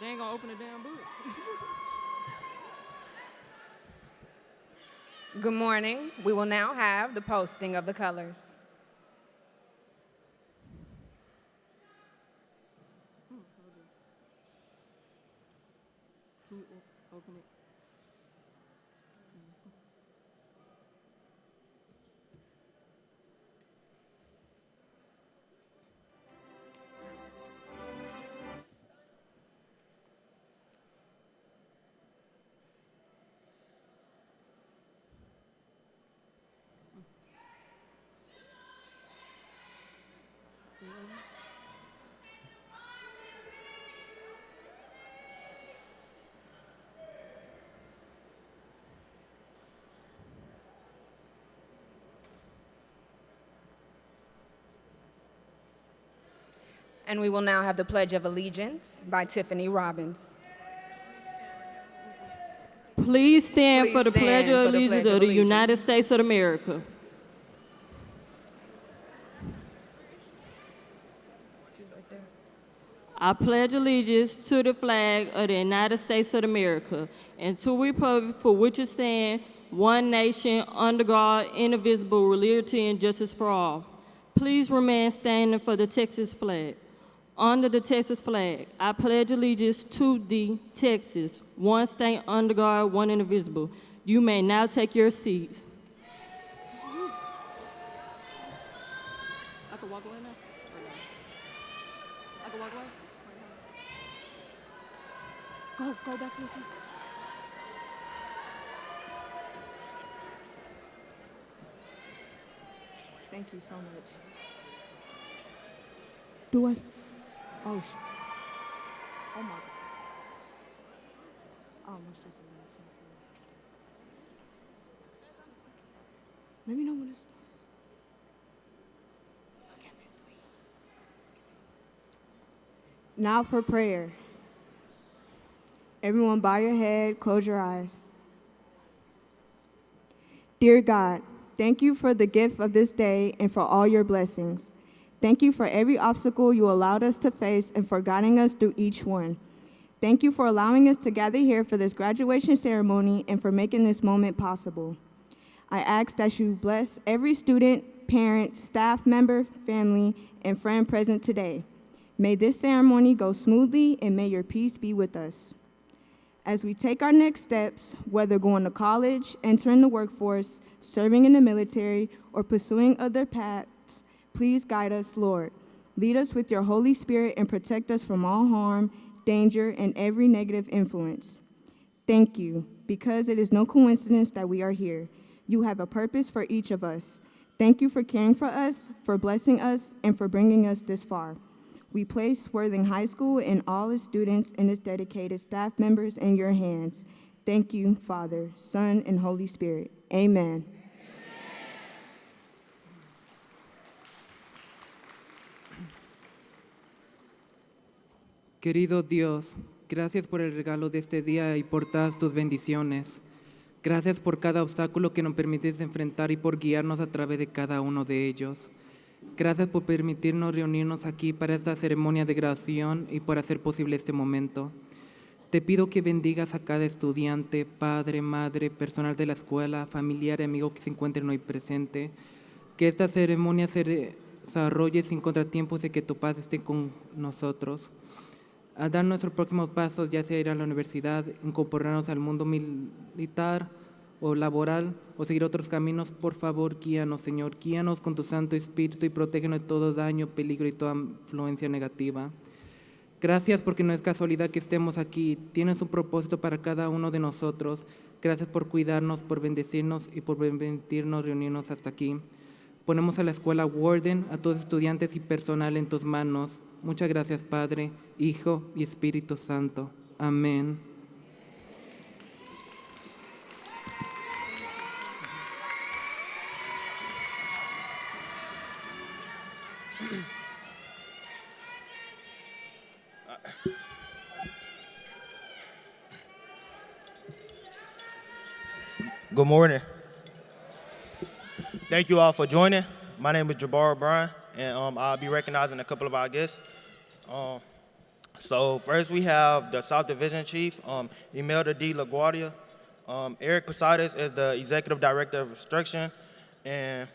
ain't gonna open the damn book. Good morning. We will now have the posting of the colors. Can you open it? And we will now have the Pledge of Allegiance by Tiffany Robbins. Please stand Please for the Pledge stand of for the Allegiance Pledge of of the Allegiance. United States of America. I pledge allegiance to the flag of the United States of America and to the republic for which it stands, one nation, under God, indivisible, with liberty and justice for all. Please remain standing for the Texas flag. Under the Texas flag, I pledge allegiance to the Texas, one state under God, one indivisible. You may now take your seats. I can walk away now? Or no? I can walk away? Go back to the seat. Thank you so much. Do I? Oh, oh my God. I almost just embarrassed myself. Let me know when to start. Look at Miss Lee. Now for prayer. Everyone bow your head, close your eyes. Dear God, thank you for the gift of this day and for all your blessings. Thank you for every obstacle you allowed us to face and for guiding us through each one. Thank you for allowing us to gather here for this graduation ceremony and for making this moment possible. I ask that you bless every student, parent, staff member, family, and friend present today. May this ceremony go smoothly and may your peace be with us. As we take our next steps, whether going to college, entering the workforce, serving in the military, or pursuing other paths, please guide us, Lord. Lead us with your Holy Spirit and protect us from all harm, danger, and every negative influence. Thank you, because it is no coincidence that we are here. You have a purpose for each of us. Thank you for caring for us, for blessing us, and for bringing us this far. We place Worthing High School and all its students and its dedicated staff members in your hands. Thank you, Father, Son, and Holy Spirit. Amen. Querido Dios, gracias por el regalo de este día y por todas tus bendiciones. Gracias por cada obstáculo que nos permites enfrentar y por guiarnos a través de cada uno de ellos. Gracias por permitirnos reunirnos aquí para esta ceremonia de graduación y por hacer posible este momento. Te pido que bendigas a cada estudiante, padre, madre, personal de la escuela, familiar y amigo que se encuentren hoy presente. Que esta ceremonia se desarrolle sin contratiempos y que tu paz esté con nosotros. Al dar nuestros próximos pasos, ya sea ir a la universidad, incorporarnos al mundo militar o laboral, o seguir otros caminos, por favor, guíanos, Señor. Guíanos con tu Santo Espíritu y protégenos de todo daño, peligro y toda influencia negativa. Gracias porque no es casualidad que estemos aquí. Tienes un propósito para cada uno de nosotros. Gracias por cuidarnos, por bendecirnos y por permitirnos reunirnos hasta aquí. Ponemos a la escuela Warden, a todos estudiantes y personal en tus manos. Muchas gracias, Padre, Hijo y Espíritu Santo. Amén. Good morning. Thank you all for joining. My name is Jabbar O'Brien, and I'll be recognizing a couple of our guests. So first we have the South Division Chief, Imelda D. LaGuardia. Eric Posadas is the Executive Director of Instruction, and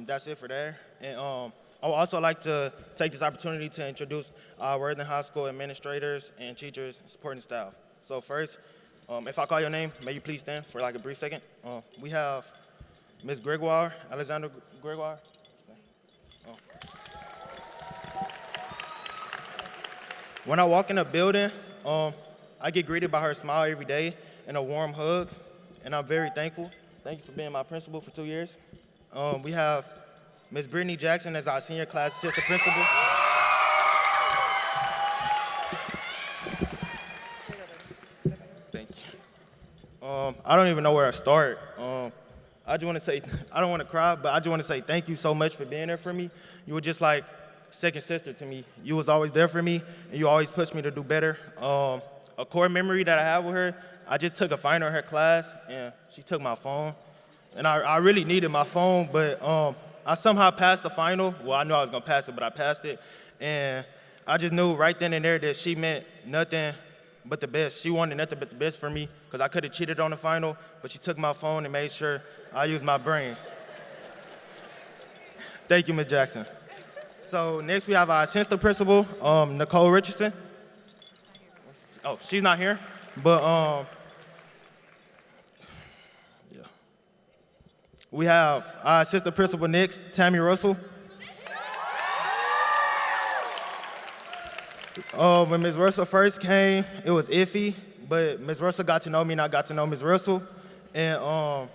that's it for there. And I would also like to take this opportunity to introduce our Worthing High School administrators and teachers, supporting staff. So first, if I call your name, may you please stand for like a brief second. We have Ms. Gregoire, Alexander Gregoire. When I walk in the building, I get greeted by her smile every day and a warm hug, and I'm very thankful. Thank you for being my principal for 2 years. We have Ms. Brittany Jackson as our senior class assistant principal. Thank you. I don't even know where to start. I just want to say, I don't want to cry, but I just want to say thank you so much for being there for me. You were just like second sister to me. You was always there for me, and you always pushed me to do better. A core memory that I have with her, I just took a final in her class, and she took my phone. And I really needed my phone, but I somehow passed the final. Well, I knew I was going to pass it, but I passed it. And I just knew right then and there that she meant nothing but the best. She wanted nothing but the best for me, because I could have cheated on the final, but she took my phone and made sure I used my brain. Thank you, Ms. Jackson. So next we have our assistant principal, Nicole Richardson. Oh, she's not here, but yeah. We have our assistant principal next, Tammy Russell. When Ms. Russell first came, it was iffy, but Ms. Russell got to know me and I got to know Ms. Russell. And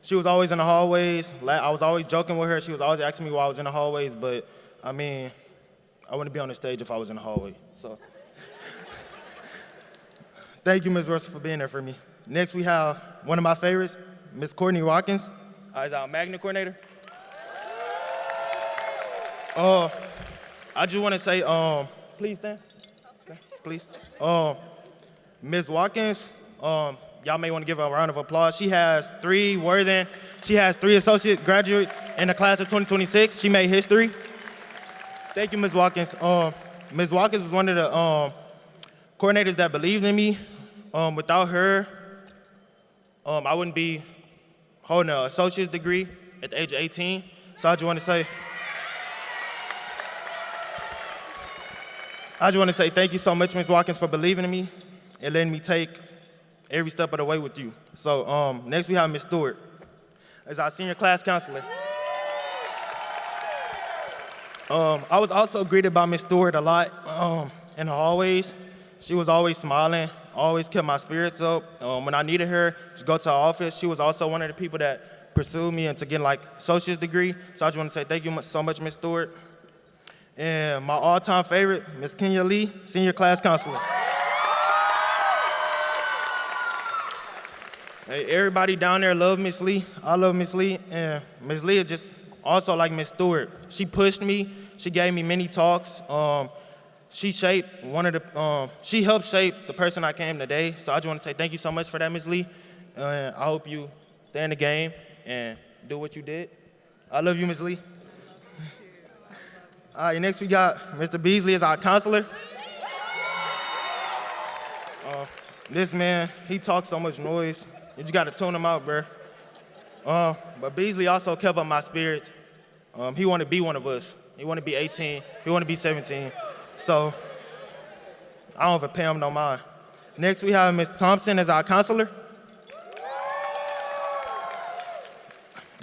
she was always in the hallways. I was always joking with her. She was always asking me why I was in the hallways, but I mean, I wouldn't be on the stage if I was in the hallway, so. Thank you, Ms. Russell, for being there for me. Next, we have one of my favorites, Ms. Courtney Watkins, is our magnet coordinator. I just want to say, please stand, please. Ms. Watkins, y'all may want to give her a round of applause. She has three associate graduates in the class of 2026. She made history. Thank you, Ms. Watkins. Ms. Watkins was one of the coordinators that believed in me. Without her, I wouldn't be holding an associate's degree at the age of 18. So I just want to say thank you so much, Ms. Watkins, for believing in me and letting me take every step of the way with you. So next we have Ms. Stewart as our senior class counselor. I was also greeted by Ms. Stewart a lot in the hallways. She was always smiling, always kept my spirits up. When I needed her to go to her office, she was also one of the people that pursued me into getting like associate's degree. So I just want to say thank you so much, Ms. Stewart. And my all-time favorite, Ms. Kenya Lee, senior class counselor. Hey, everybody down there love Ms. Lee. I love Ms. Lee, and Ms. Lee is just also like Ms. Stewart. She pushed me. She gave me many talks. She helped shape the person I came today. So I just want to say thank you so much for that, Ms. Lee. I hope you stay in the game and do what you did. I love you, Ms. Lee. All right, next we got Mr. Beasley as our counselor. This man, he talks so much noise. You just got to tune him out, bro. But Beasley also kept up my spirits. He wanted to be one of us. He wanted to be 18. He wanted to be 17. So I don't even pay him no mind. Next, we have Ms. Thompson as our counselor.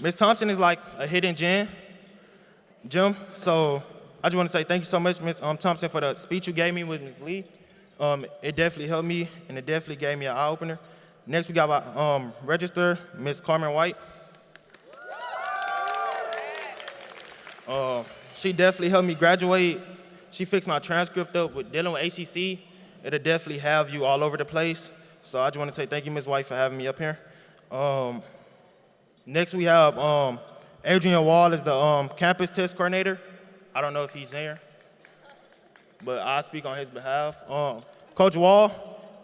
Ms. Thompson is like a hidden gem. So I just want to say thank you so much, Ms. Thompson, for the speech you gave me with Ms. Lee. It definitely helped me, and it definitely gave me an eye-opener. Next, we got our register, Ms. Carmen White. She definitely helped me graduate. She fixed my transcript up with dealing with ACC. It'll definitely have you all over the place. So I just want to say thank you, Ms. White, for having me up here. Next, we have Adrian Wall is the campus test coordinator. I don't know if he's here, but I speak on his behalf. Coach Wall,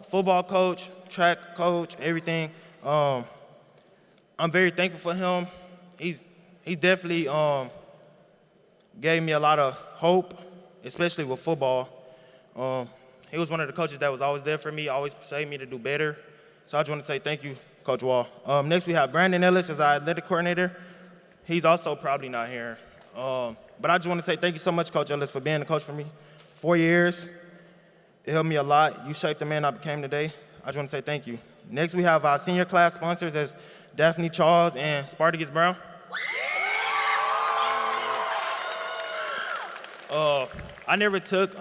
football coach, track coach, everything. I'm very thankful for him. He's definitely gave me a lot of hope, especially with football. He was one of the coaches that was always there for me, always persuaded me to do better. So I just want to say thank you, Coach Wall. Next, we have Brandon Ellis as our athletic coordinator. He's also probably not here. But I just want to say thank you so much, Coach Ellis, for being the coach for me. 4 years. It helped me a lot. You shaped the man I became today. I just want to say thank you. Next, we have our senior class sponsors as Daphne Charles and Spartacus Brown. I never took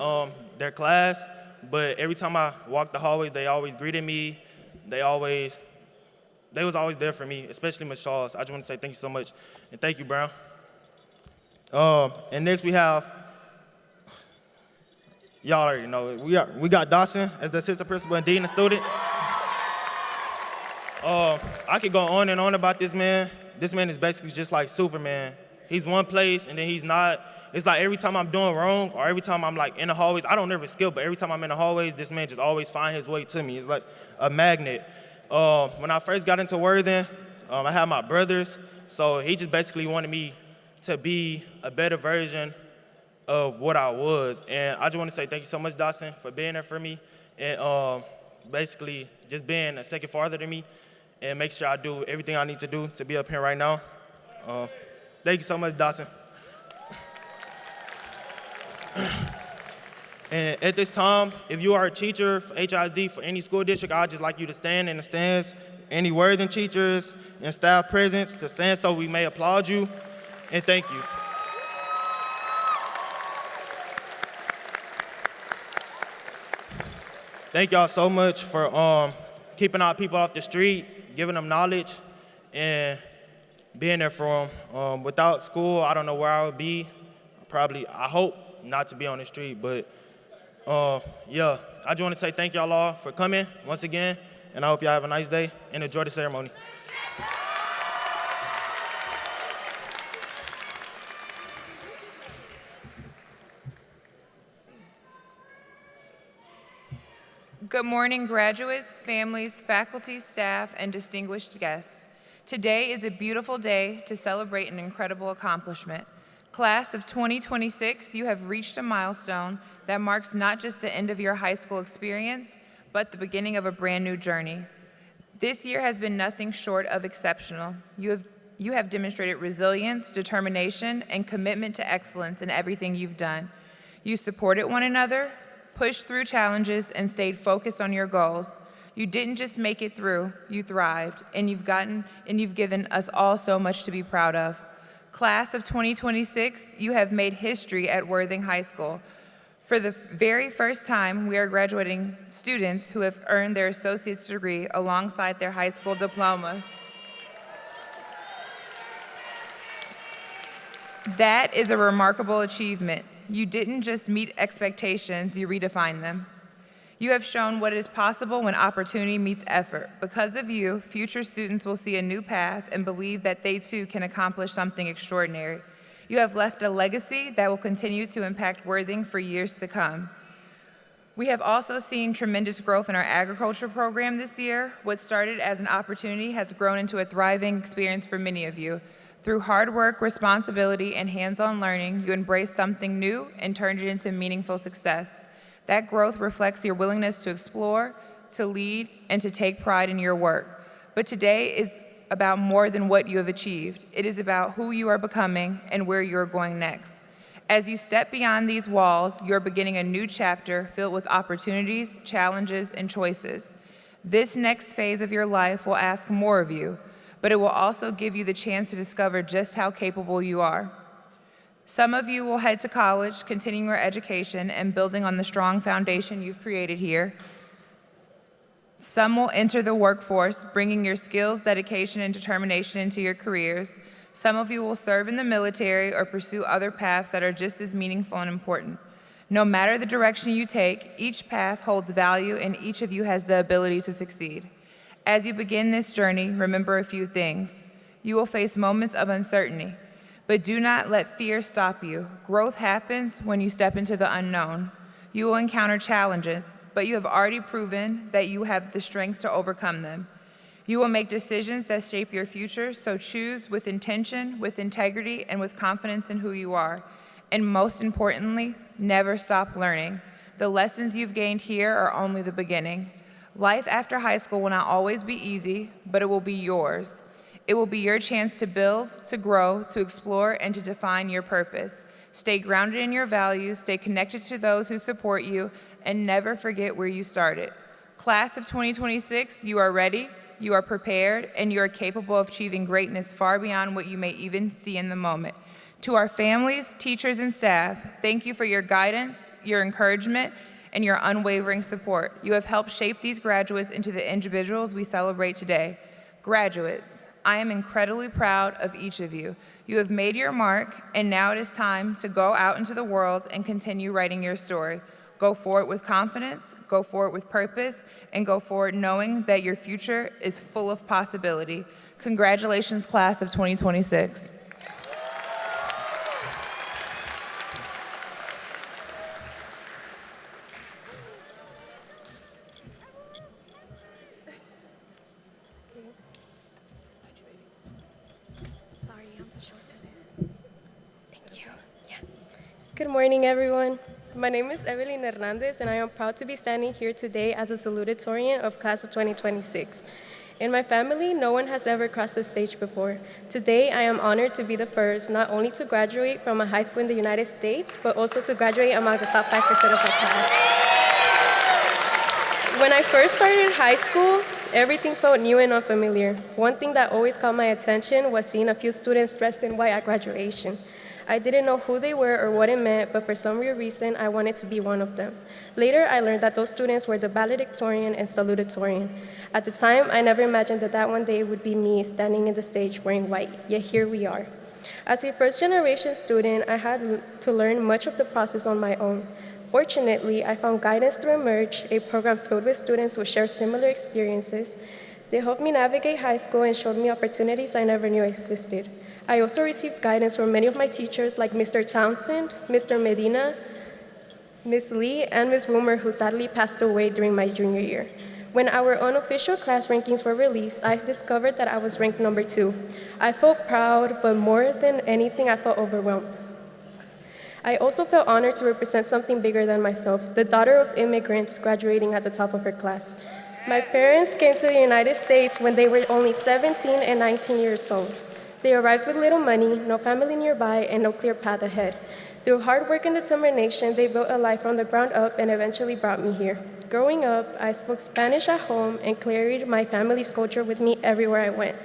their class, but every time I walked the hallways, they always greeted me. They was always there for me, especially Ms. Charles. I just want to say thank you so much, and thank you, Brown. And next we have, y'all already know, we got Dawson as the assistant principal and dean of students. I could go on and on about this man. This man is basically just like Superman. He's one place and then he's not. It's like every time I'm doing wrong or every time I'm like in the hallways, I don't never skip, but every time I'm in the hallways, this man just always find his way to me. It's like a magnet. When I first got into Worthing, I had my brothers, so he just basically wanted me to be a better version of what I was. And I just want to say thank you so much, Dawson, for being there for me and basically just being a second father to me and make sure I do everything I need to do to be up here right now. Thank you so much, Dawson. And at this time, if you are a teacher for HISD for any school district, I'd just like you to stand in the stands. Any Worthing teachers and staff presence to stand so we may applaud you. And thank you. Thank y'all so much for keeping our people off the street, giving them knowledge, and being there for them. Without school, I don't know where I would be. I hope not to be on the street, but yeah. I just want to say thank y'all all for coming once again, and I hope y'all have a nice day and enjoy the ceremony. Good morning, graduates, families, faculty, staff, and distinguished guests. Today is a beautiful day to celebrate an incredible accomplishment. Class of 2026, you have reached a milestone that marks not just the end of your high school experience, but the beginning of a brand new journey. This year has been nothing short of exceptional. You have demonstrated resilience, determination, and commitment to excellence in everything you've done. You supported one another, pushed through challenges, and stayed focused on your goals. You didn't just make it through, you thrived, and you've given us all so much to be proud of. Class of 2026, you have made history at Worthing High School. For the very first time, we are graduating students who have earned their associate's degree alongside their high school diplomas. That is a remarkable achievement. You didn't just meet expectations, you redefined them. You have shown what is possible when opportunity meets effort. Because of you, future students will see a new path and believe that they too can accomplish something extraordinary. You have left a legacy that will continue to impact Worthing for years to come. We have also seen tremendous growth in our agriculture program this year. What started as an opportunity has grown into a thriving experience for many of you. Through hard work, responsibility, and hands-on learning, you embraced something new and turned it into meaningful success. That growth reflects your willingness to explore, to lead, and to take pride in your work. But today is about more than what you have achieved. It is about who you are becoming and where you are going next. As you step beyond these walls, you are beginning a new chapter filled with opportunities, challenges, and choices. This next phase of your life will ask more of you, but it will also give you the chance to discover just how capable you are. Some of you will head to college, continuing your education and building on the strong foundation you've created here. Some will enter the workforce, bringing your skills, dedication, and determination into your careers. Some of you will serve in the military or pursue other paths that are just as meaningful and important. No matter the direction you take, each path holds value and each of you has the ability to succeed. As you begin this journey, remember a few things. You will face moments of uncertainty, but do not let fear stop you. Growth happens when you step into the unknown. You will encounter challenges, but you have already proven that you have the strength to overcome them. You will make decisions that shape your future, so choose with intention, with integrity, and with confidence in who you are. And most importantly, never stop learning. The lessons you've gained here are only the beginning. Life after high school will not always be easy, but it will be yours. It will be your chance to build, to grow, to explore, and to define your purpose. Stay grounded in your values, stay connected to those who support you, and never forget where you started. Class of 2026, you are ready, you are prepared, and you are capable of achieving greatness far beyond what you may even see in the moment. To our families, teachers, and staff, thank you for your guidance, your encouragement, and your unwavering support. You have helped shape these graduates into the individuals we celebrate today. Graduates, I am incredibly proud of each of you. You have made your mark, and now it is time to go out into the world and continue writing your story. Go forward with confidence, go forward with purpose, and go forward knowing that your future is full of possibility. Congratulations, class of 2026. Sorry, I'm too short for this. Thank you. Yeah. Good morning, everyone. My name is Evelyn Hernandez, and I am proud to be standing here today as a salutatorian of Class of 2026. In my family, no one has ever crossed the stage before. Today, I am honored to be the first, not only to graduate from a high school in the United States, but also to graduate among the top 5% of my class. When I first started high school, everything felt new and unfamiliar. One thing that always caught my attention was seeing a few students dressed in white at graduation. I didn't know who they were or what it meant, but for some weird reason, I wanted to be one of them. Later, I learned that those students were the valedictorian and salutatorian. At the time, I never imagined that one day would be me standing in the stage wearing white, yet here we are. As a first-generation student, I had to learn much of the process on my own. Fortunately, I found guidance through Emerge, a program filled with students who share similar experiences. They helped me navigate high school and showed me opportunities I never knew existed. I also received guidance from many of my teachers like Mr. Townsend, Mr. Medina, Ms. Lee, and Ms. Woomer, who sadly passed away during my junior year. When our unofficial class rankings were released, I discovered that I was ranked number 2. I felt proud, but more than anything, I felt overwhelmed. I also felt honored to represent something bigger than myself, the daughter of immigrants graduating at the top of her class. My parents came to the United States when they were only 17 and 19 years old. They arrived with little money, no family nearby, and no clear path ahead. Through hard work and determination, they built a life from the ground up and eventually brought me here. Growing up, I spoke Spanish at home and carried my family's culture with me everywhere I went.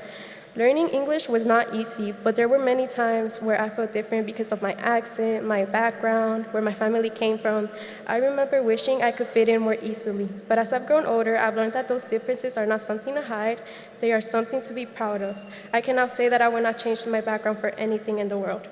Learning English was not easy, but there were many times where I felt different because of my accent, my background, where my family came from. I remember wishing I could fit in more easily. But as I've grown older, I've learned that those differences are not something to hide, they are something to be proud of. I can now say that I would not change my background for anything in the world.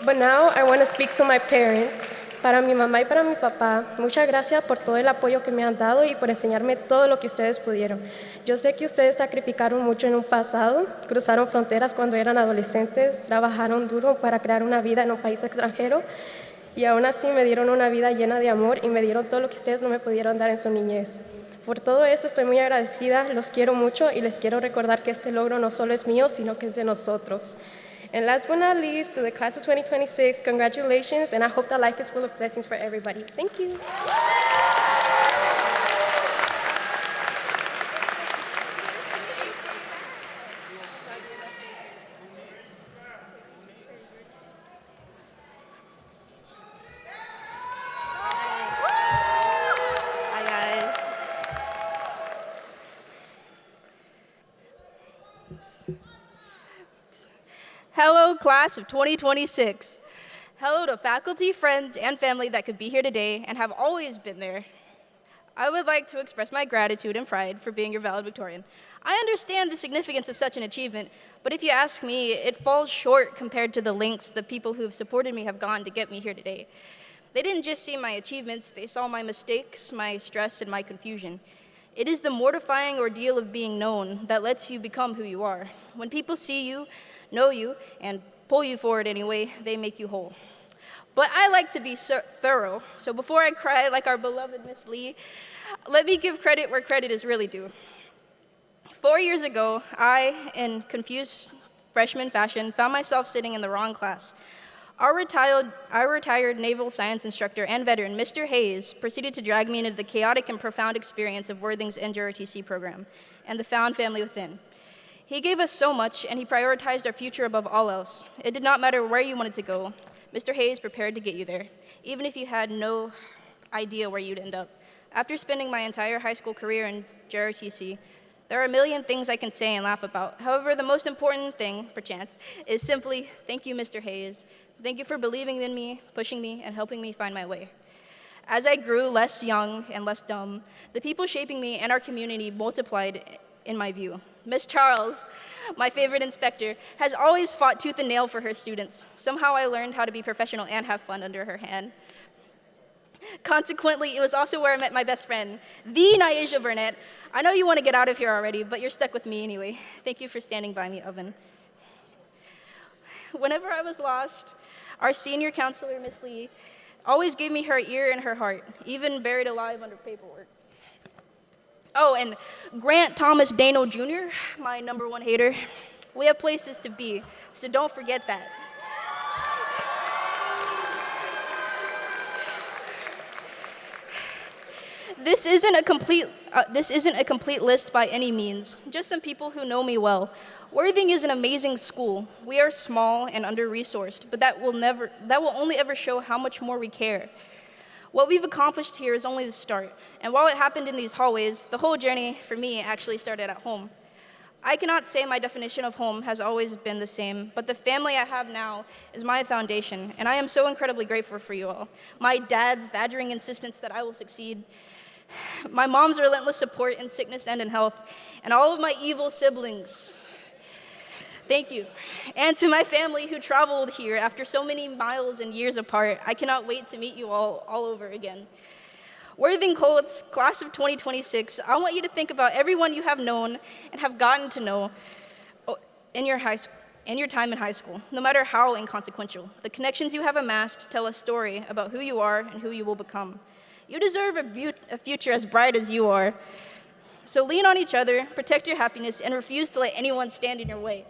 But now I want to speak to my parents. Para mi mamá y para mi papá, muchas gracias por todo el apoyo que me han dado y por enseñarme todo lo que ustedes pudieron. Yo sé que ustedes sacrificaron mucho en un pasado, cruzaron fronteras cuando eran adolescentes, trabajaron duro para crear una vida en un país extranjero y aún así me dieron una vida llena de amor y me dieron todo lo que ustedes no me pudieron dar en su niñez. Por todo eso estoy muy agradecida, los quiero mucho y les quiero recordar que este logro no solo es mío, sino que es de nosotros. And last but not least, to the class of 2026, congratulations, and I hope that life is full of blessings for everybody. Thank you. Hi, guys. Hello, class of 2026. Hello to faculty, friends, and family that could be here today and have always been there. I would like to express my gratitude and pride for being your valedictorian. I understand the significance of such an achievement, but if you ask me, it falls short compared to the lengths the people who have supported me have gone to get me here today. They didn't just see my achievements, they saw my mistakes, my stress, and my confusion. It is the mortifying ordeal of being known that lets you become who you are. When people see you, know you, and pull you forward anyway, they make you whole. But I like to be thorough, so before I cry like our beloved Miss Lee, let me give credit where credit is really due. 4 years ago, I, in confused freshman fashion, found myself sitting in the wrong class. Our retired naval science instructor and veteran, Mr. Hayes, proceeded to drag me into the chaotic and profound experience of Worthing's NJROTC program and the found family within. He gave us so much, and he prioritized our future above all else. It did not matter where you wanted to go. Mr. Hayes prepared to get you there, even if you had no idea where you'd end up. After spending my entire high school career in JROTC, there are a million things I can say and laugh about. However, the most important thing, perchance, is simply thank you, Mr. Hayes. Thank you for believing in me, pushing me, and helping me find my way. As I grew less young and less dumb, the people shaping me and our community multiplied in my view. Miss Charles, my favorite inspector, has always fought tooth and nail for her students. Somehow I learned how to be professional and have fun under her hand. Consequently, it was also where I met my best friend, the Naisha Burnett. I know you want to get out of here already, but you're stuck with me anyway. Thank you for standing by me, Oven. Whenever I was lost, our senior counselor, Miss Lee, always gave me her ear and her heart, even buried alive under paperwork. Oh, and Grant Thomas Dano Jr., my #1 hater. We have places to be, so don't forget that. This isn't a complete list by any means, just some people who know me well. Worthing is an amazing school. We are small and under-resourced, but that will only ever show how much more we care. What we've accomplished here is only the start, and while it happened in these hallways, the whole journey for me actually started at home. I cannot say my definition of home has always been the same, but the family I have now is my foundation, and I am so incredibly grateful for you all. My dad's badgering insistence that I will succeed, my mom's relentless support in sickness and in health, and all of my evil siblings. Thank you. And to my family who traveled here after so many miles and years apart, I cannot wait to meet you all over again. Worthing Colts, class of 2026, I want you to think about everyone you have known and have gotten to know in your time in high school, no matter how inconsequential. The connections you have amassed tell a story about who you are and who you will become. You deserve a future as bright as you are. So lean on each other, protect your happiness, and refuse to let anyone stand in your way.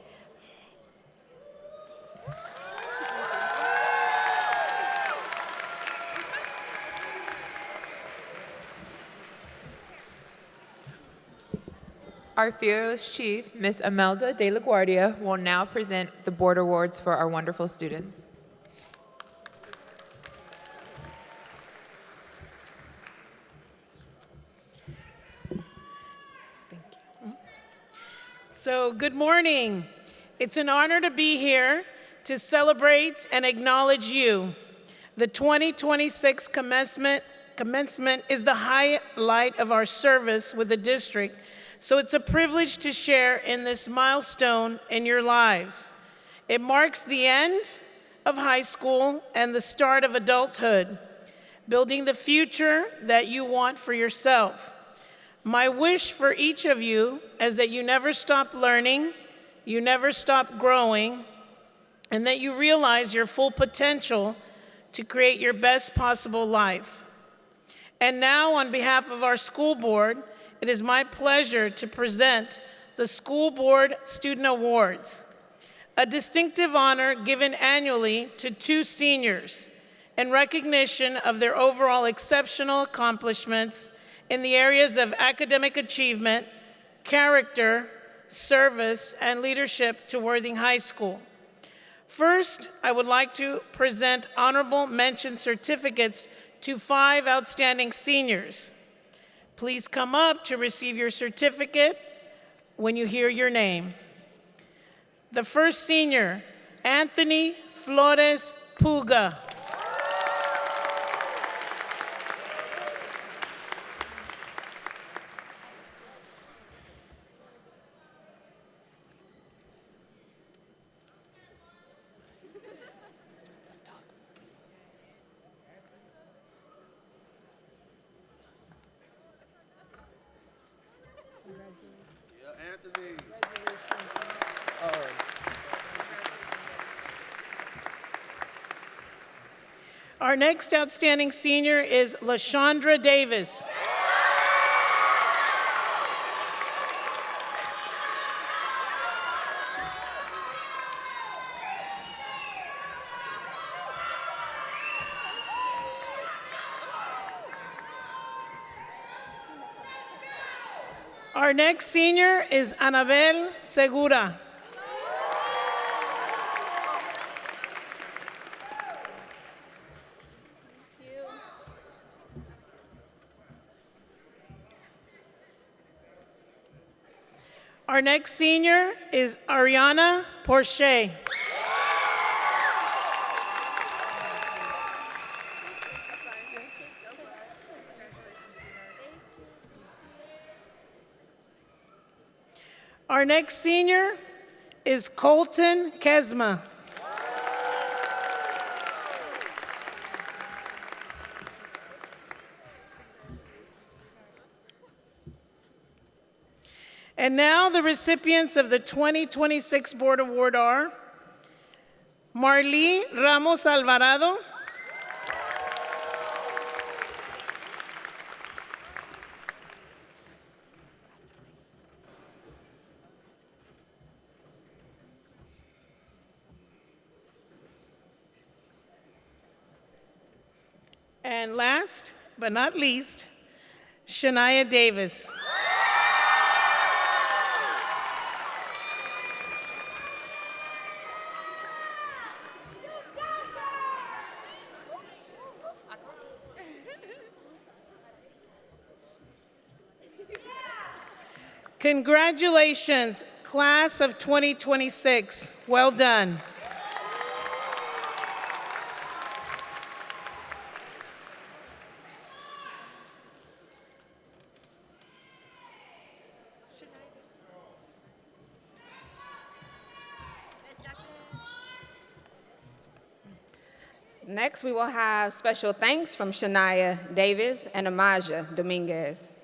Our fearless chief, Ms. Imelda De La Guardia, will now present the board awards for our wonderful students. So, good morning. It's an honor to be here to celebrate and acknowledge you. The 2026 commencement is the highlight of our service with the district, so it's a privilege to share in this milestone in your lives. It marks the end of high school and the start of adulthood, building the future that you want for yourself. My wish for each of you is that you never stop learning, you never stop growing, and that you realize your full potential to create your best possible life. And now, on behalf of our school board, it is my pleasure to present the School Board Student Awards, a distinctive honor given annually to 2 seniors in recognition of their overall exceptional accomplishments in the areas of academic achievement, character, service, and leadership to Worthing High School. First, I would like to present honorable mention certificates to 5 outstanding seniors. Please come up to receive your certificate when you hear your name. The first senior, Anthony Flores Puga. Our next outstanding senior is LaShondra Davis. Our next senior is Anabel Segura. Our next senior is Ariana Porche. Our next senior is Colton Kesma. And now the recipients of the 2026 Board Award are Marlee Ramos Alvarado, and last but not least, Shania Davis. Congratulations, class of 2026. Well done. Next, we will have special thanks from Shania Davis and Amaja Dominguez.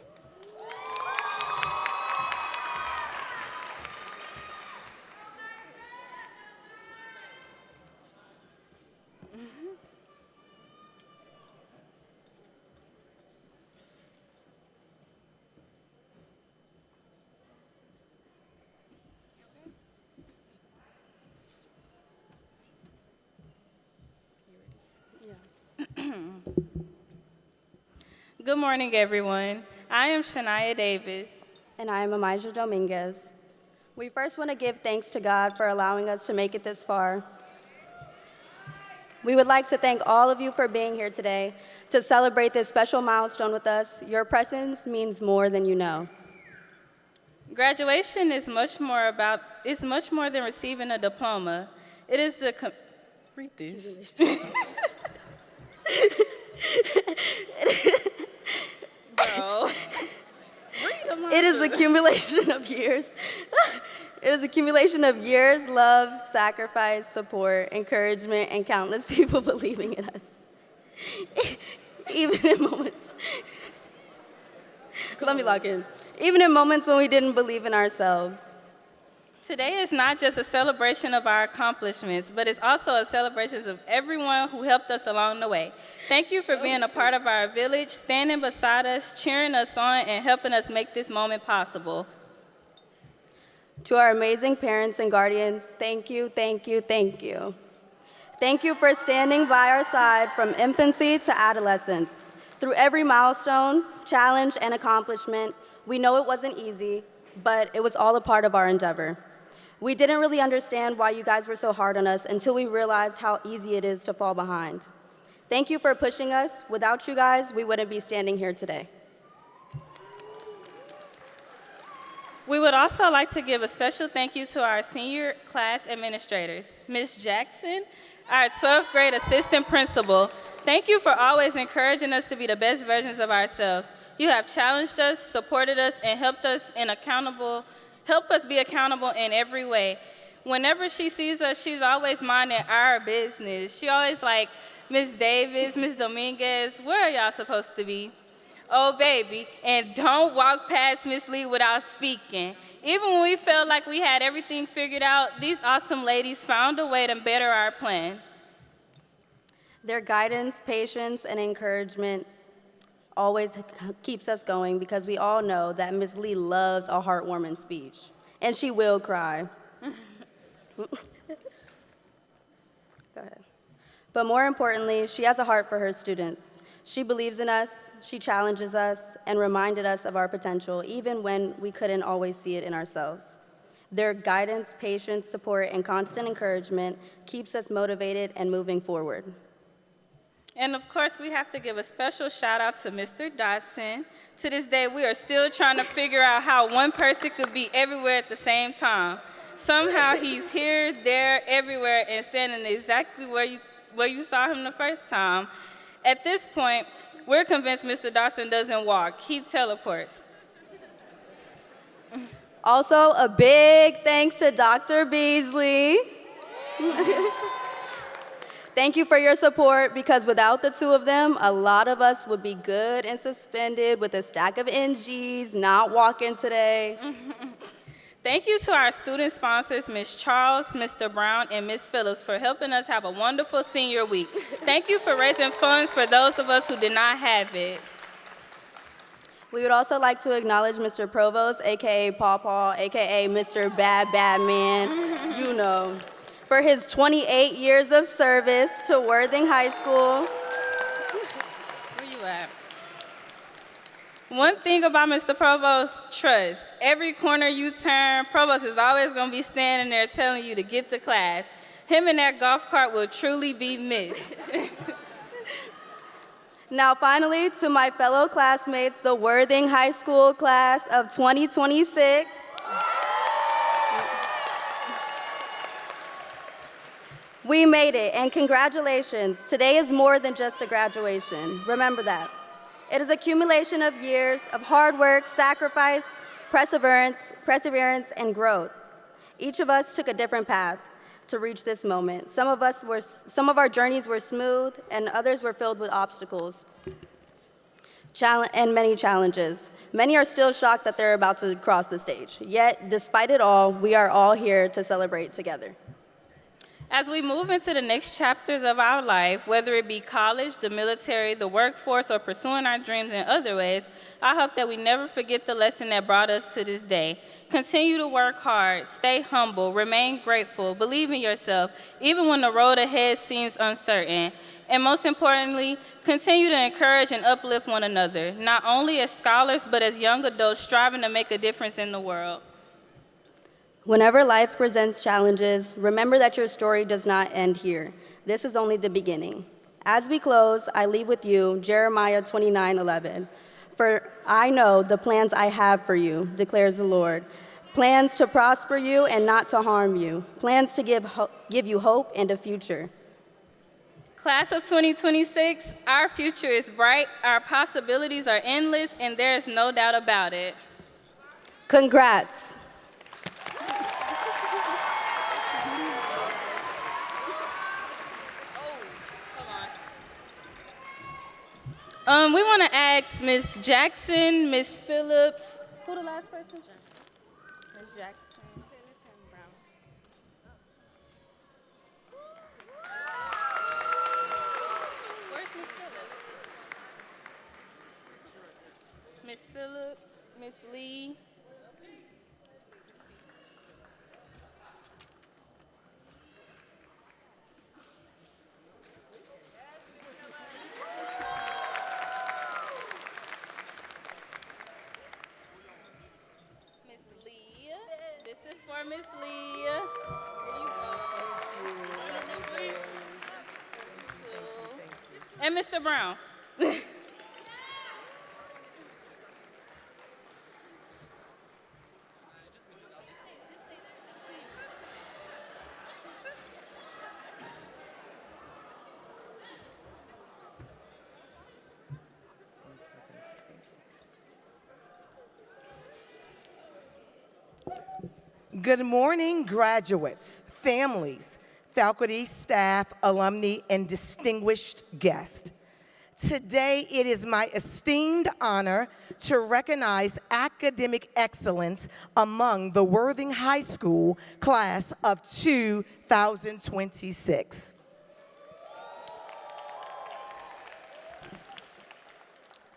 Good morning, everyone. I am Shania Davis. And I am Amaja Dominguez. We first want to give thanks to God for allowing us to make it this far. We would like to thank all of you for being here today to celebrate this special milestone with us. Your presence means more than you know. Graduation is much more than receiving a diploma. It is the read this. Bro. It is the accumulation of years. It is accumulation of years, love, sacrifice, support, encouragement, and countless people believing in us. Even in moments. Let me lock in. Even in moments when we didn't believe in ourselves. Today is not just a celebration of our accomplishments, but it's also a celebration of everyone who helped us along the way. Thank you for being a part of our village, standing beside us, cheering us on, and helping us make this moment possible. To our amazing parents and guardians, thank you, thank you, thank you. Thank you for standing by our side from infancy to adolescence. Through every milestone, challenge, and accomplishment, we know it wasn't easy, but it was all a part of our endeavor. We didn't really understand why you guys were so hard on us until we realized how easy it is to fall behind. Thank you for pushing us. Without you guys, we wouldn't be standing here today. We would also like to give a special thank you to our senior class administrators. Ms. Jackson, our 12th grade assistant principal, thank you for always encouraging us to be the best versions of ourselves. You have challenged us, supported us, and helped us be accountable in every way. Whenever she sees us, she's always minding our business. She always like, Ms. Davis, Ms. Dominguez, where are y'all supposed to be? Oh, baby, and don't walk past Ms. Lee without speaking. Even when we felt like we had everything figured out, these awesome ladies found a way to better our plan. Their guidance, patience, and encouragement always keeps us going because we all know that Ms. Lee loves a heartwarming speech, and she will cry. Go ahead. But more importantly, she has a heart for her students. She believes in us, she challenges us, and reminded us of our potential, even when we couldn't always see it in ourselves. Their guidance, patience, support, and constant encouragement keeps us motivated and moving forward. And of course, we have to give a special shout out to Mr. Dotson. To this day, we are still trying to figure out how one person could be everywhere at the same time. Somehow he's here, there, everywhere, and standing exactly where you saw him the first time. At this point, we're convinced Mr. Dotson doesn't walk, he teleports. Also, a big thanks to Dr. Beasley. Thank you for your support, because without the two of them, a lot of us would be good and suspended with a stack of NGs, not walking today. Thank you to our student sponsors, Ms. Charles, Mr. Brown, and Ms. Phillips, for helping us have a wonderful senior week. Thank you for raising funds for those of us who did not have it. We would also like to acknowledge Mr. Provost, AKA Paw Paw, AKA Mr. Bad Bad Man, you know, for his 28 years of service to Worthing High School. Where you at? One thing about Mr. Provost, trust. Every corner you turn, Provost is always going to be standing there telling you to get to class. Him and that golf cart will truly be missed. Now, finally, to my fellow classmates, the Worthing High School class of 2026. We made it, and congratulations. Today is more than just a graduation. Remember that. It is an accumulation of years of hard work, sacrifice, perseverance, and growth. Each of us took a different path to reach this moment. Some of our journeys were smooth, and others were filled with obstacles and many challenges. Many are still shocked that they're about to cross the stage. Yet, despite it all, we are all here to celebrate together. As we move into the next chapters of our life, whether it be college, the military, the workforce, or pursuing our dreams in other ways, I hope that we never forget the lesson that brought us to this day. Continue to work hard, stay humble, remain grateful, believe in yourself, even when the road ahead seems uncertain. And most importantly, continue to encourage and uplift one another, not only as scholars, but as young adults striving to make a difference in the world. Whenever life presents challenges, remember that your story does not end here. This is only the beginning. As we close, I leave with you Jeremiah 29:11. For I know the plans I have for you, declares the Lord. Plans to prosper you and not to harm you. Plans to give you hope and a future. Class of 2026, our future is bright, our possibilities are endless, and there is no doubt about it. Congrats. We want to ask Ms. Jackson, Ms. Phillips. Who the last person? Jackson. Ms. Jackson. Phillips and Brown. Where's Ms. Phillips? Ms. Phillips, Ms. Lee. This is for Miss Lee. Here you go. And Mr. Brown. Good morning, graduates, families, faculty, staff, alumni, and distinguished guests. Today, it is my esteemed honor to recognize academic excellence among the Worthing High School class of 2026.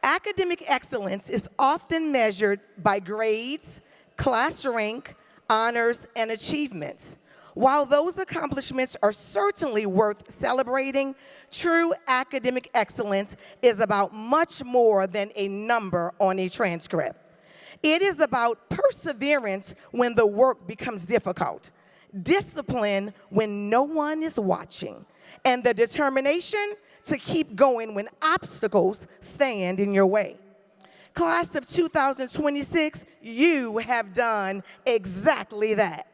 Academic excellence is often measured by grades, class rank, honors, and achievements. While those accomplishments are certainly worth celebrating, true academic excellence is about much more than a number on a transcript. It is about perseverance when the work becomes difficult, discipline when no one is watching, and the determination to keep going when obstacles stand in your way. Class of 2026, you have done exactly that.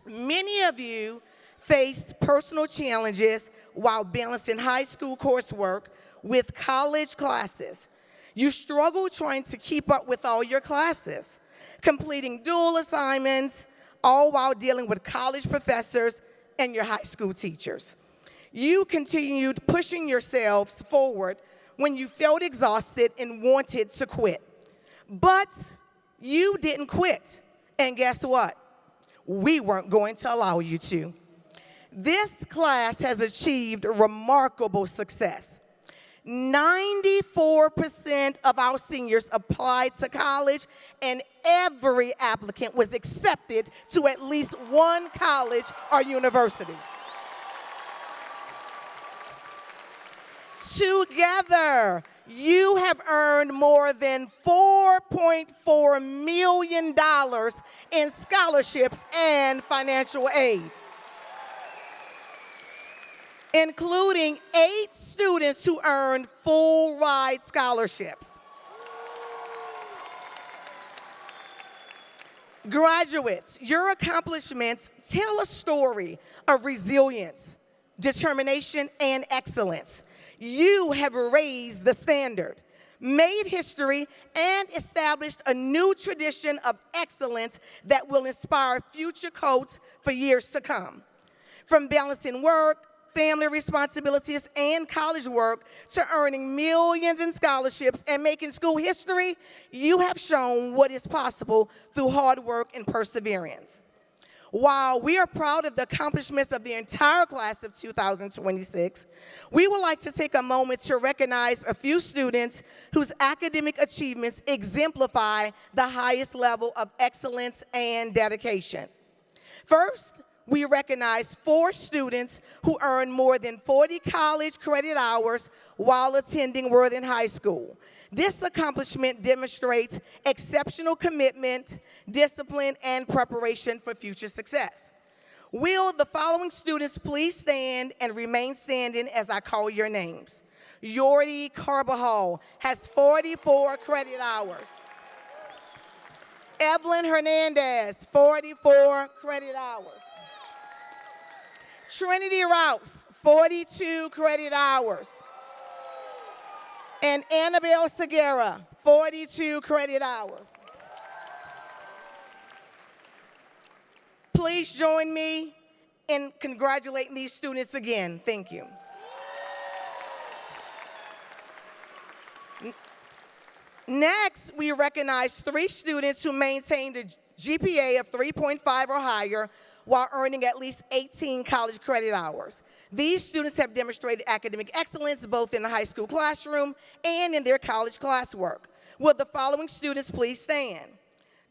Many of you faced personal challenges while balancing high school coursework with college classes. You struggled trying to keep up with all your classes, completing dual assignments, all while dealing with college professors and your high school teachers. You continued pushing yourselves forward when you felt exhausted and wanted to quit. But you didn't quit. And guess what? We weren't going to allow you to. This class has achieved remarkable success. 94% of our seniors applied to college, and every applicant was accepted to at least one college or university. Together, you have earned more than $4.4 million in scholarships and financial aid, including 8 students who earned full ride scholarships. Graduates, your accomplishments tell a story of resilience, determination, and excellence. You have raised the standard, made history, and established a new tradition of excellence that will inspire future coats for years to come. From balancing work, family responsibilities, and college work to earning millions in scholarships and making school history, you have shown what is possible through hard work and perseverance. While we are proud of the accomplishments of the entire class of 2026, we would like to take a moment to recognize a few students whose academic achievements exemplify the highest level of excellence and dedication. First, we recognize 4 students who earned more than 40 college credit hours while attending Worthing High School. This accomplishment demonstrates exceptional commitment, discipline, and preparation for future success. Will the following students please stand and remain standing as I call your names? Yordi Carbajal has 44 credit hours. Evelyn Hernandez, 44 credit hours. Trinity Rouse, 42 credit hours. And Annabelle Segura, 42 credit hours. Please join me in congratulating these students again. Thank you. Next, we recognize 3 students who maintained a GPA of 3.5 or higher while earning at least 18 college credit hours. These students have demonstrated academic excellence both in the high school classroom and in their college classwork. Will the following students please stand?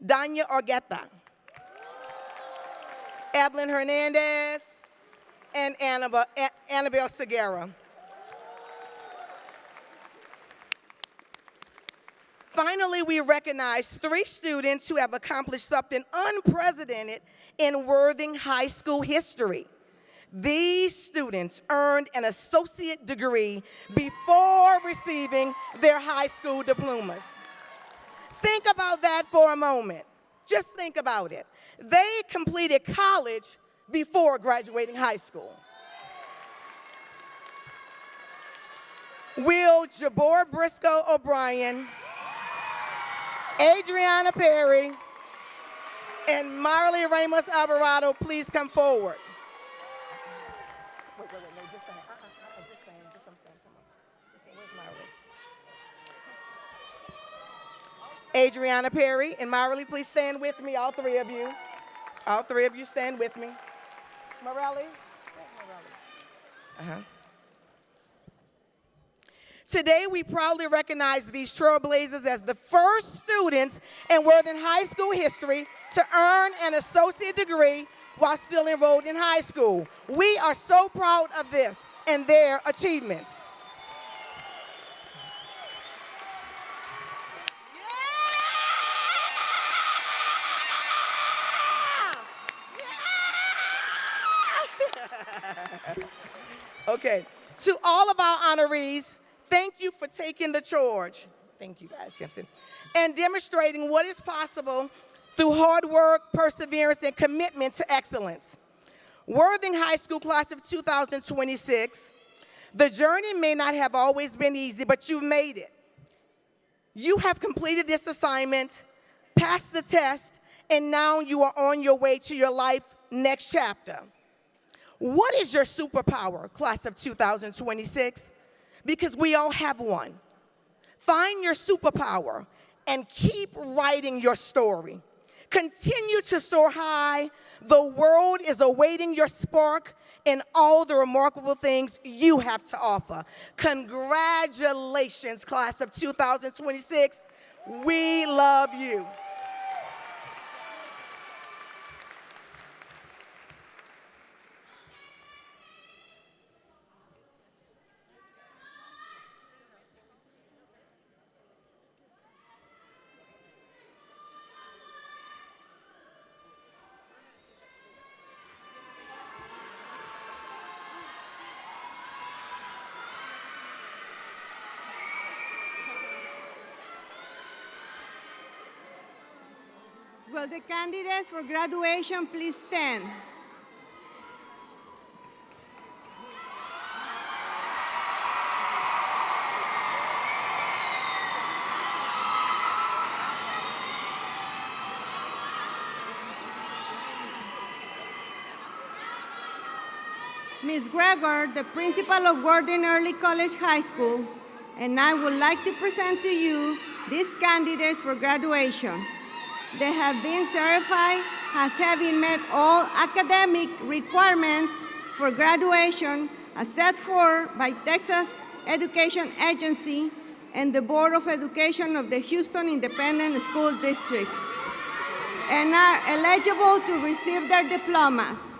Danya Argueta, Evelyn Hernandez, and Annabelle Segura. Finally, we recognize 3 students who have accomplished something unprecedented in Worthing High School history. These students earned an associate degree before receiving their high school diplomas. Think about that for a moment. Just think about it. They completed college before graduating high school. Will Jabor Briscoe O'Brien, Adriana Perry, and Marley Ramos Alvarado please come forward? Wait, no, just stand. Just stand. Just come stand. Come on. Just stand. Where's Marley? Adriana Perry and Marley, please stand with me, all 3 of you. All 3 of you stand with me. Morelli? Today, we proudly recognize these trailblazers as the first students in Worthing High School history to earn an associate degree while still enrolled in high school. We are so proud of this and their achievements. Okay, to all of our honorees, thank you for taking the charge. Thank you guys, Jefferson. And demonstrating what is possible through hard work, perseverance, and commitment to excellence. Worthing High School class of 2026, the journey may not have always been easy, but you've made it. You have completed this assignment, passed the test, and now you are on your way to your life next chapter. What is your superpower, class of 2026? Because we all have one. Find your superpower and keep writing your story. Continue to soar high. The world is awaiting your spark and all the remarkable things you have to offer. Congratulations, class of 2026. We love you. Will the candidates for graduation please stand? Ms. Gregor, the principal of Gordon Early College High School, and I would like to present to you these candidates for graduation. They have been certified as having met all academic requirements for graduation as set forth by Texas Education Agency and the Board of Education of the Houston Independent School District, and are eligible to receive their diplomas.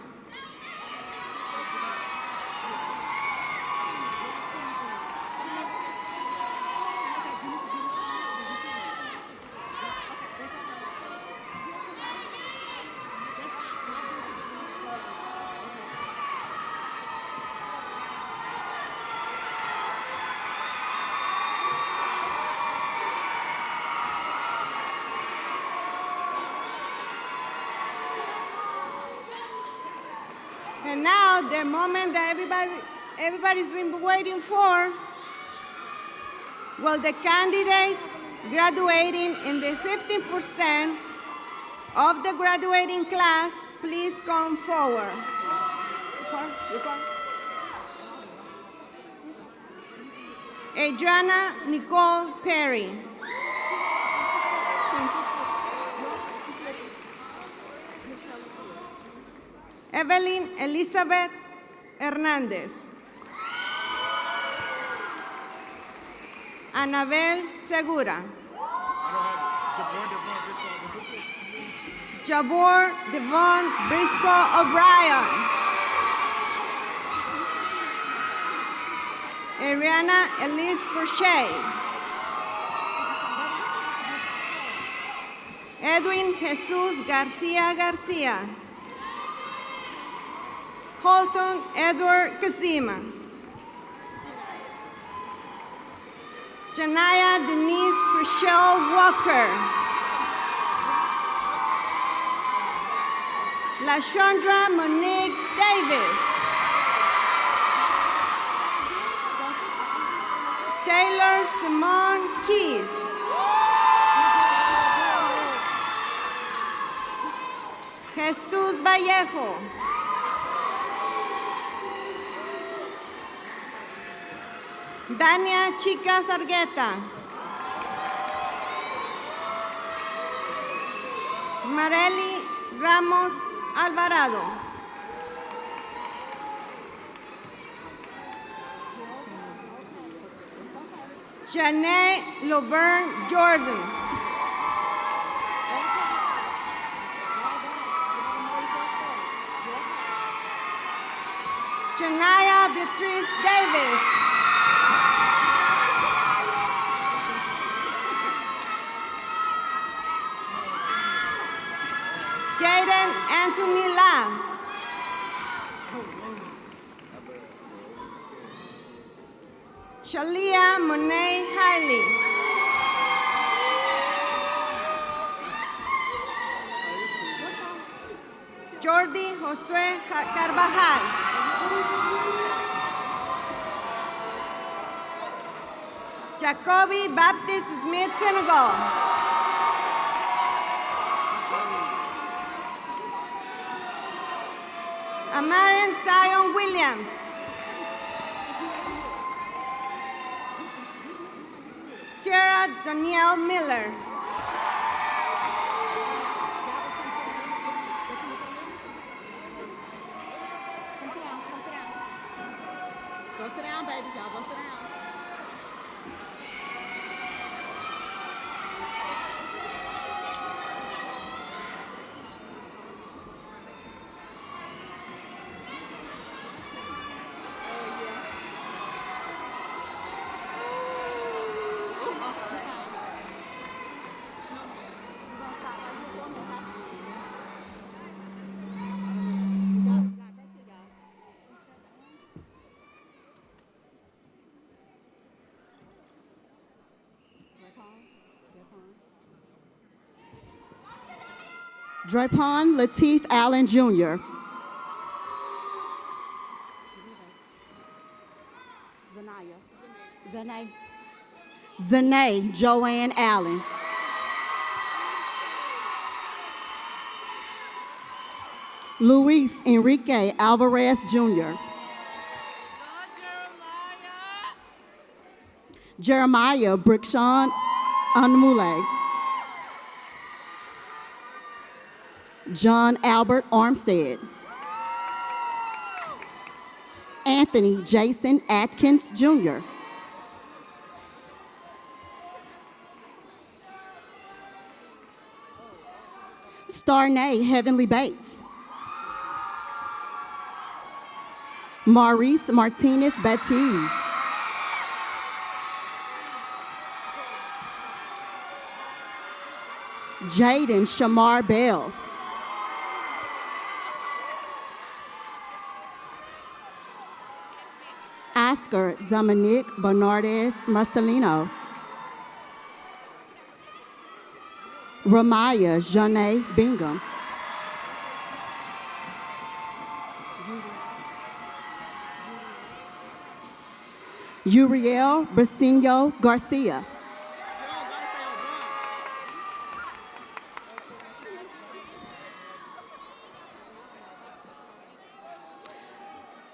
And now, the moment that everybody's been waiting for, will the candidates graduating in the 15% of the graduating class please come forward? Adriana Nicole Perry. Evelyn Elizabeth Hernandez. Anabel Segura. Jabor Devon Briscoe O'Brien. Ariana Elise Prochet. Edwin Jesus Garcia Garcia. Colton Edward Kazima. Janaya Denise Chriselle Walker. LaShondra Monique Davis. Taylor Simone Keys. Jesus Vallejo. Dania Chica Sargueta. Marely Ramos Alvarado. Janae Laverne Jordan. Shania Beatrice Davis. Jaden Anthony Lam. Shalia Monet Hailey. Jordi Josue Carvajal. Jacoby Baptist Smith Senegal. Amarian Zion Williams. Tara Danielle Miller. Go sit down, baby. Y'all go sit down. Drapon Lateef Allen Jr. Zanae Joanne Allen. Luis Enrique Alvarez Jr. Jeremiah Brickshawn Anmule. John Albert Armstead. Anthony Jason Atkins Jr. Starnay Heavenly Bates. Maurice Martinez Batiz. Jaden Shamar Bell. Oscar Dominic Bernardez Marcelino. Ramaya Janae Bingham. Uriel Brasino Garcia.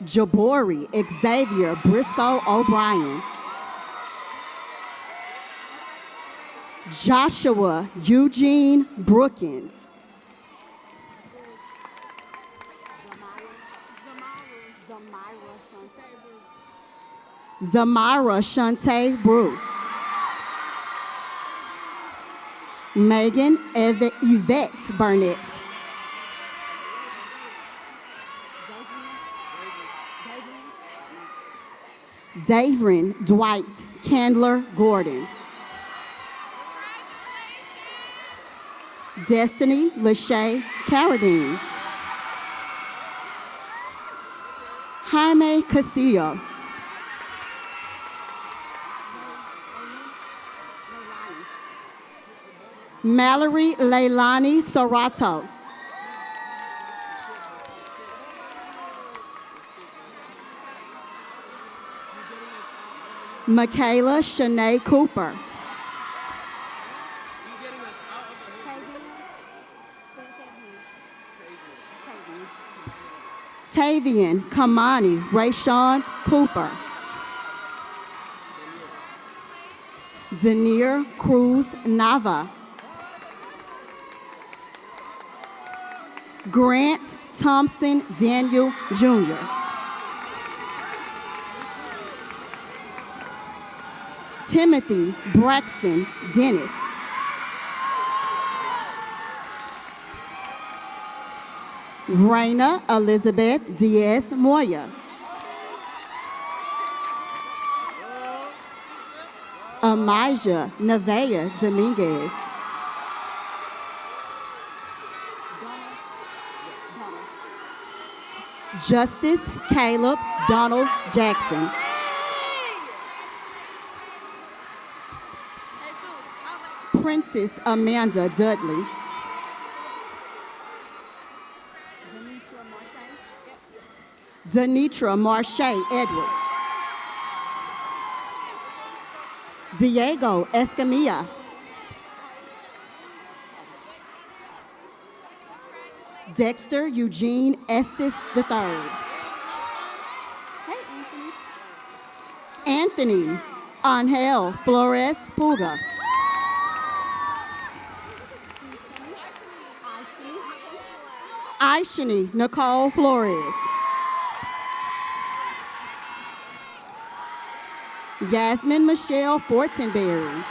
Jabori Xavier Briscoe O'Brien. Joshua Eugene Brookins. Zamira Shante Brew. Megan Yvette Burnett. Davrin Dwight Candler Gordon. Destiny Lachey Carradine. Jaime Casillo. Mallory Leilani Sorato. Michaela Shanae Cooper. Tavian Kamani Rayshawn Cooper. Denier Cruz Nava. Grant Thompson Daniel Jr. Timothy Braxton Dennis. Raina Elizabeth Diaz Moya. Amijah Nevaeh Dominguez. Justice Caleb Donald Jackson. Princess Amanda Dudley. Denitra Marche Edwards. Diego Escamilla. Dexter Eugene Estes III. Anthony Angel Flores Puga. Aishani Nicole Flores. Yasmin Michelle Fortenberry.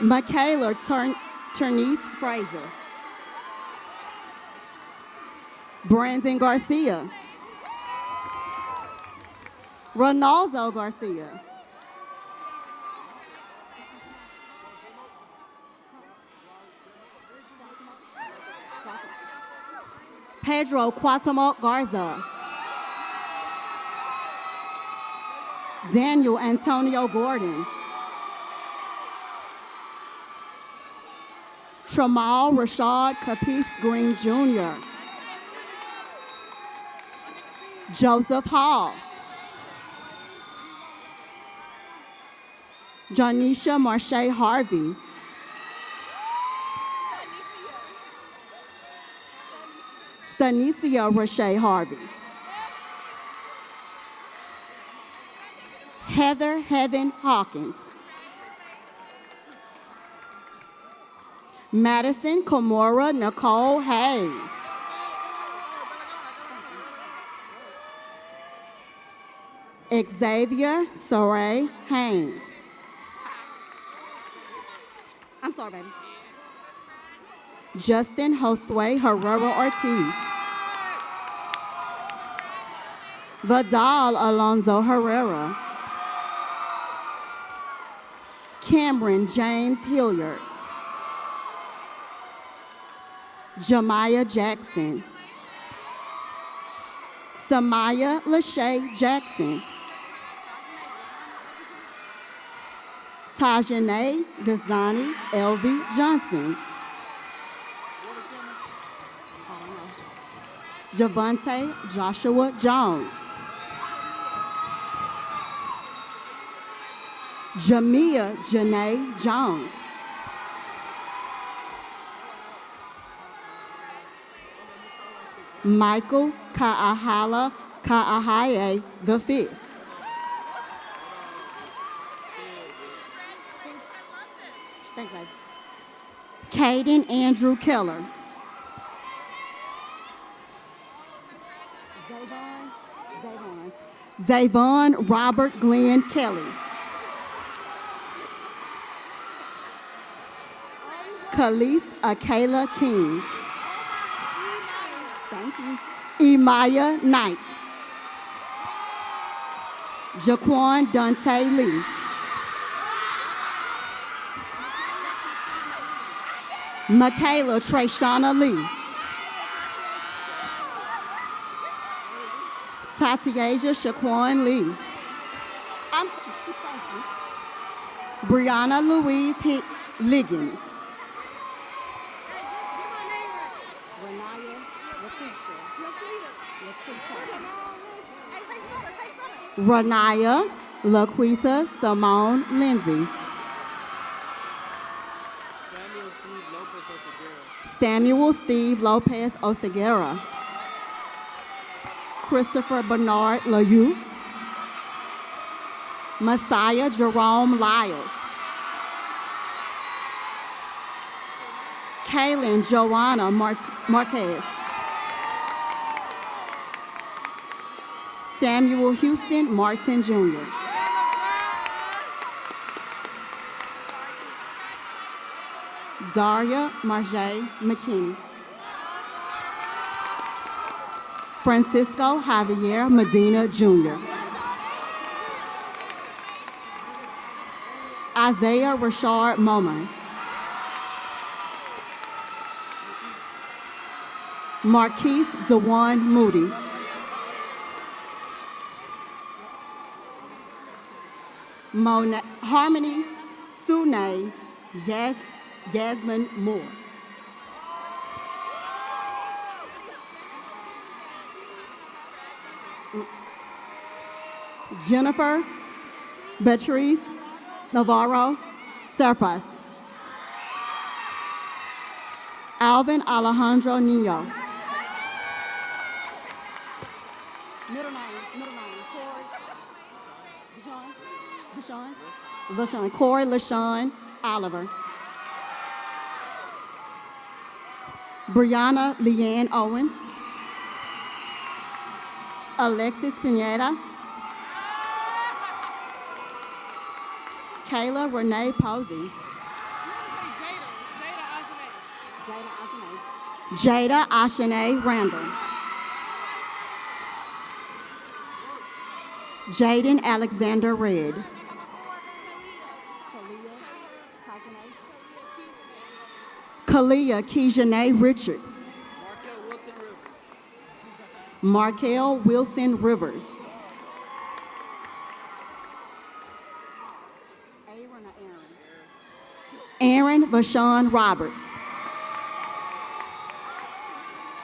Michaela Ternice Frazier. Brandon Garcia. Ronaldo Garcia. Pedro Cuauhtemoc Garza. Daniel Antonio Gordon. Tramal Rashad Capiz Green Jr. Joseph Hall. Janisha Marche Harvey. Stanicia Rashay Harvey. Heather Heaven Hawkins. Madison Komora Nicole Hayes. Xavier Saray Haynes. I'm sorry, baby. Justin Josue Herrera Ortiz. Vidal Alonzo Herrera. Cameron James Hilliard. Jemiah Jackson. Samaya Lachey Jackson. Tajane Gazani Elvie Johnson. Javante Joshua Jones. Jamia Janae Jones. Michael Ka'ahala Ka'ahaye V. Thank you, baby. Caden Andrew Keller. Zavon Robert Glenn Kelly. Khalees Akela King. Thank you. Emaya Knight. Jaquan Dante Lee. Michaela Trayshana Lee. Tatiasia Shaquan Lee. Brianna Louise Liggins. Renaya Laquita Simone Lindsay. Samuel Steve Lopez Oseguera. Christopher Bernard Layu. Messiah Jerome Lyles. Kaylin Joanna Marquez. Samuel Houston Martin Jr. Zaria Marjay McKinney. Francisco Javier Medina Jr. Isaiah Rashard Moman. Marquise Dewan Moody. Harmony Sune Yasmin Moore. Jennifer Beatrice Navarro Serpas. Alvin Alejandro Nino. Middle name, Corey. LaShawn. Corey LaShawn Oliver. Brianna Leanne Owens. Alexis Pineda. Kayla Renee Posey. Jada Ashane Randall. Jaden Alexander Red. Kalia Kijane Richards. Markel Wilson Rivers. Aaron Vashawn Roberts.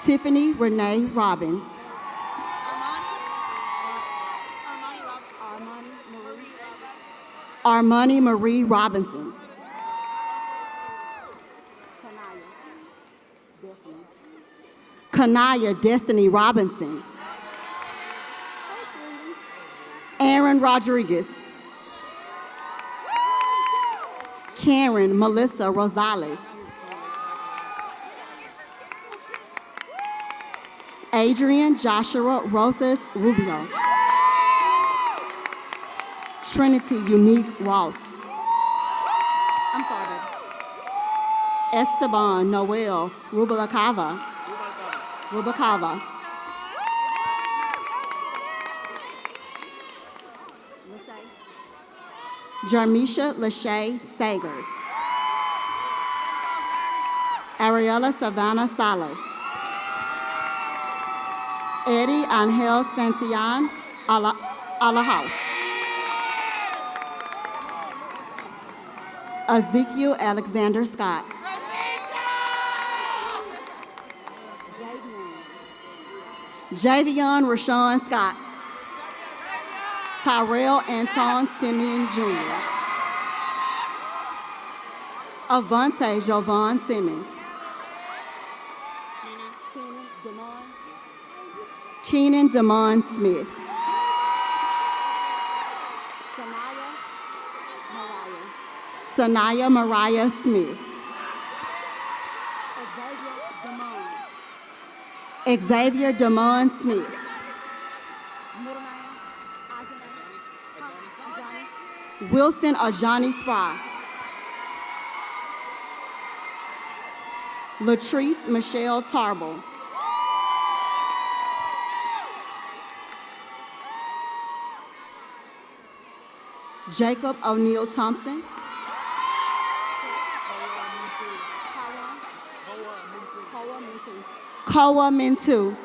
Tiffany Renee Robbins. Armani Marie Robinson. Kanaya Destiny Robinson. Aaron Rodriguez. Karen Melissa Rosales. Adrian Joshua Rosas Rubio. Trinity Unique Ross. I'm sorry. Esteban Noel Rubalcava. Jarmisha Lachey Sagers. Ariella Savannah Salas. Eddie Angel Santillan Alahouse. Ezekiel Alexander Scott. Javion Rashawn Scott. Tyrell Anton Simeon Jr. Avante Jovan Simmons. Keenan Damon Smith. Sanaya Mariah Smith. Xavier Damon Smith. Wilson Ajani Spry. Latrice Michelle Tarble. Jacob O'Neill Thompson. Koa Mintu.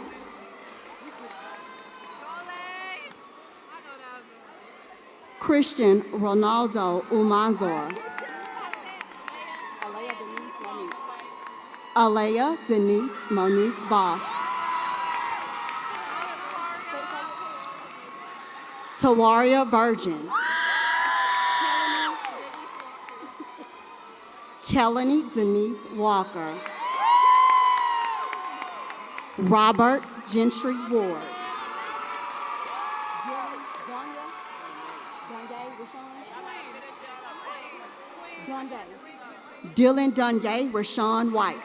Christian Ronaldo Umanzor. Alea Denise Monique Voss. Tawaria Virgin. Kelly Denise Walker. Robert Gentry Ward. Dylan Dunye Rashawn White.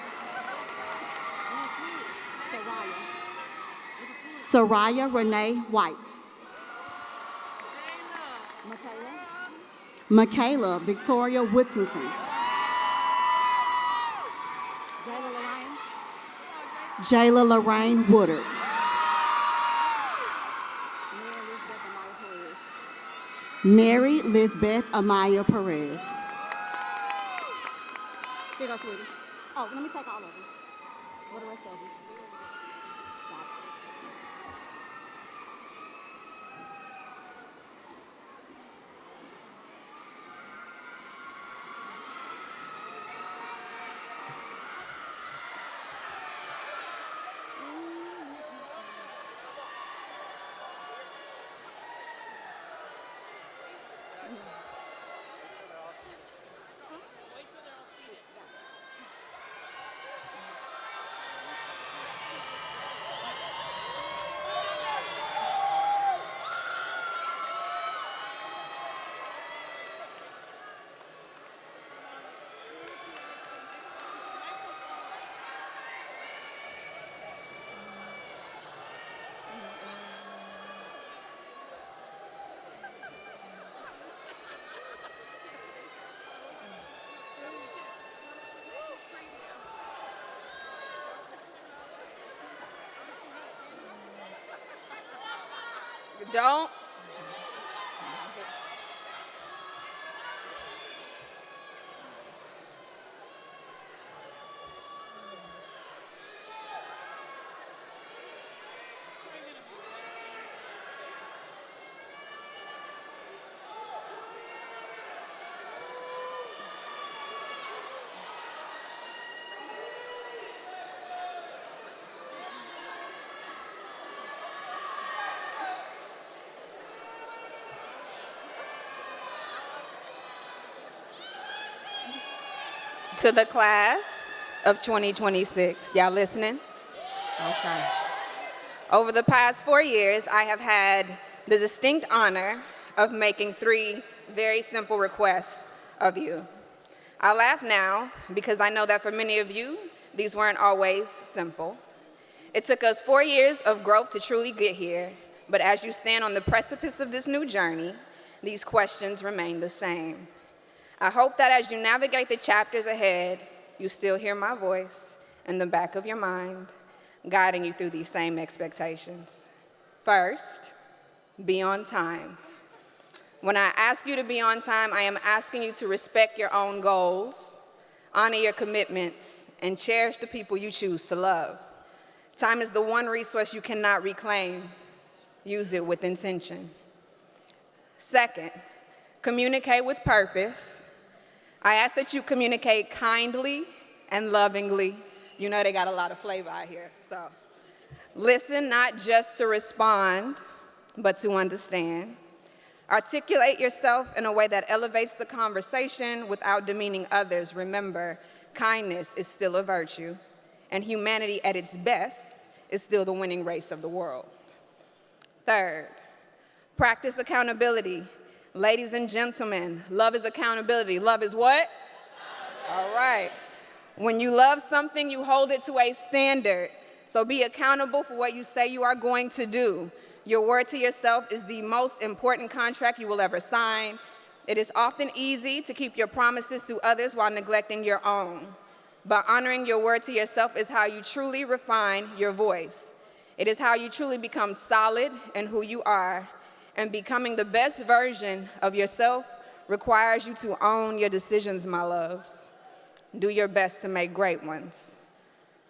Soraya Renee White. Michaela Victoria Whittington. Jayla Lorraine Woodard. Mary Lisbeth Amaya Perez. Here you go, sweetie. Oh, let me take all of them. What the rest of them? Stop. Don't. To the class of 2026. Y'all listening? Okay. Over the past 4 years, I have had the distinct honor of making 3 very simple requests of you. I laugh now because I know that for many of you, these weren't always simple. It took us 4 years of growth to truly get here, but as you stand on the precipice of this new journey, these questions remain the same. I hope that as you navigate the chapters ahead, you still hear my voice in the back of your mind, guiding you through these same expectations. First, be on time. When I ask you to be on time, I am asking you to respect your own goals, honor your commitments, and cherish the people you choose to love. Time is the one resource you cannot reclaim. Use it with intention. Second, communicate with purpose. I ask that you communicate kindly and lovingly. You know they got a lot of flavor out here, so. Listen not just to respond, but to understand. Articulate yourself in a way that elevates the conversation without demeaning others. Remember, kindness is still a virtue, and humanity at its best is still the winning race of the world. Third, practice accountability. Ladies and gentlemen, love is accountability. Love is what? All right. When you love something, you hold it to a standard. So be accountable for what you say you are going to do. Your word to yourself is the most important contract you will ever sign. It is often easy to keep your promises to others while neglecting your own. But honoring your word to yourself is how you truly refine your voice. It is how you truly become solid in who you are. And becoming the best version of yourself requires you to own your decisions, my loves. Do your best to make great ones.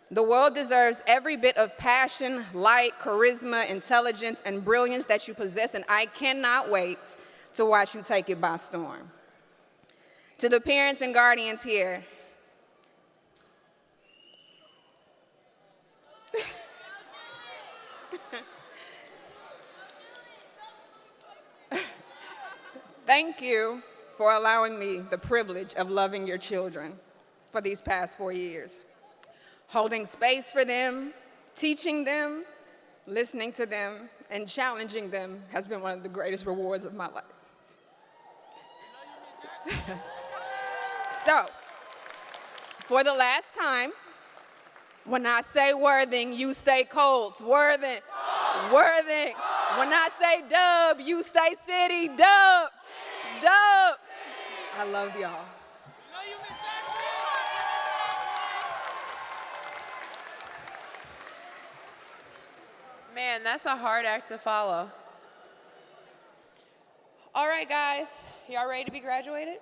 The world deserves every bit of passion, light, charisma, intelligence, and brilliance that you possess, and I cannot wait to watch you take it by storm. To the parents and guardians here, thank you for allowing me the privilege of loving your children for these past 4 years. Holding space for them, teaching them, listening to them, and challenging them has been one of the greatest rewards of my life. So, for the last time, when I say Worthing, you say Colts. Worthing, Worthing. When I say Dub, you say City. Dub, Dub. I love y'all. Man, that's a hard act to follow. All right, guys, y'all ready to be graduated?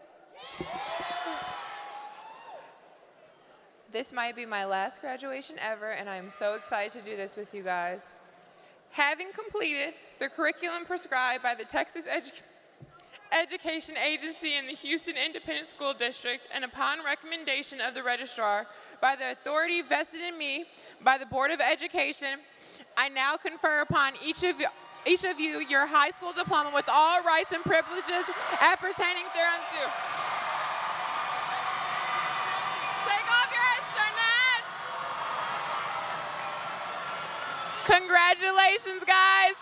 This might be my last graduation ever, and I am so excited to do this with you guys. Having completed the curriculum prescribed by the Texas Education Agency and the Houston Independent School District, and upon recommendation of the registrar, by the authority vested in me by the Board of Education, I now confer upon each of you your high school diploma with all rights and privileges appertaining thereunto. Take off your externets. Congratulations, guys.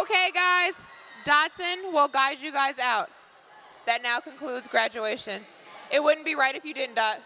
Okay, guys, Dotson will guide you guys out. That now concludes graduation. It wouldn't be right if you didn't, Dot.